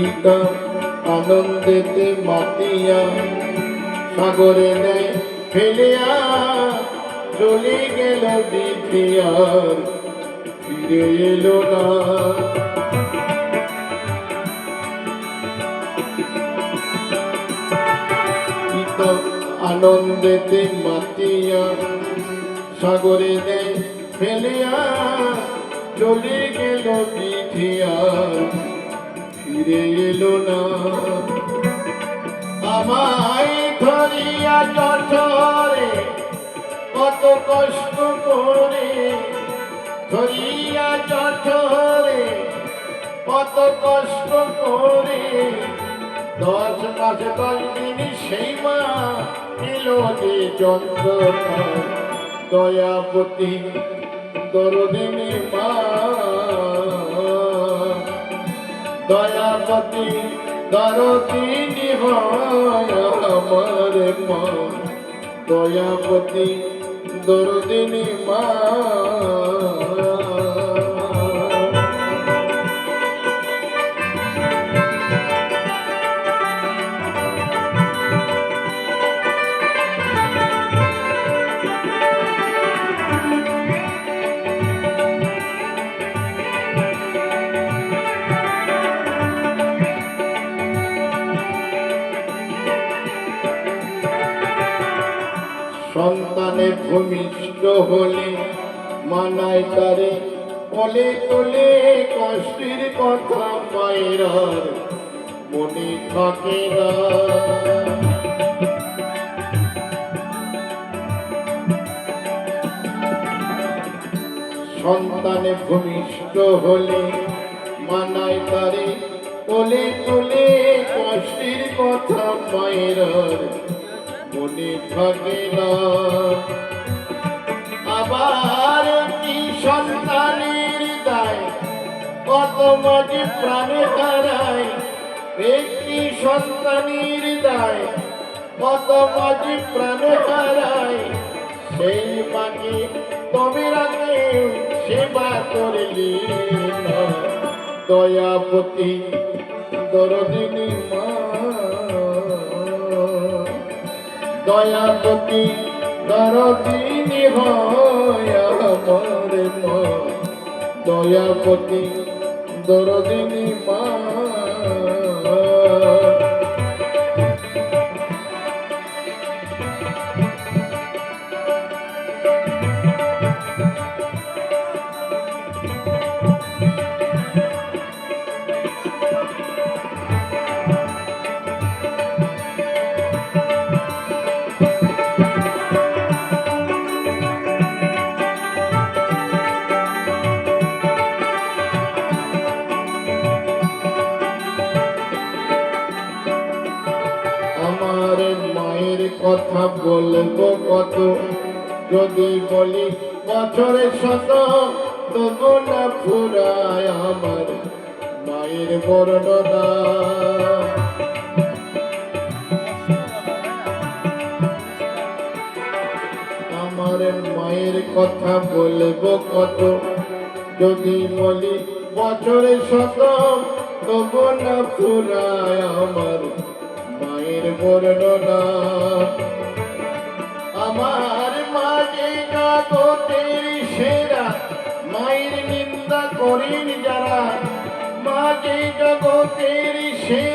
ইকা আনন্দেতে মাতিয়া সাগরে নেয় ফেলিয়া চলে গেল বিধিয়ার ফিরে এলো না। ইকা আনন্দেতে মাতিয়া সাগরে নেয় ফেলিয়া চলে গেল বিধিয়ার ফিরে এলো না। আমায় ধরিয়া জঠরে কত কষ্ট করে, ধরিয়া জঠরে কত কষ্ট করে 10 মাস 10 দিন সেই মা এলো যে যন্ত্রণা। দয়াবতী দরদিনী মা, দয়াবতী দরদিনী হয় আমার মা, দয়াবতী দরদিনী মা। সন্তানে ভূমিষ্ঠ হলে মানায় তারে কোলে কোলে, কষ্টের কথা মায়ের মনে থাকে না। সন্তানে ভূমিষ্ঠ হলে মানায় তারে কোলে কোলে, কষ্টের কথা মায়ের মনে থাকে না। আবার কি সন্তানের দায় কত মাঝে প্রাণে হারায়, একটি সন্তানের দায় কত মাঝে প্রাণে হারায়। সেই মাকে তবে রাখে সেবা করলি না। দয়াবতী দরদিনী মা, দয়াবতী দরদিনী হয় আমার মা, দয়াবতী দরদিনী মা। আমার মায়ের কথা বলবো কত, যদি বলি বছরে শত তবু না ফুরায় আমার মায়ের বর্ণনা। আমার মায়ের কথা বলবো কত, যদি বলি বছরে শত তবু না ফুরায় আমার মায়ের বর্ণনা। আমার মা যে জগতের সেরা, মায়ের নিন্দা করেন যারা, মা যে জগতের সেরা।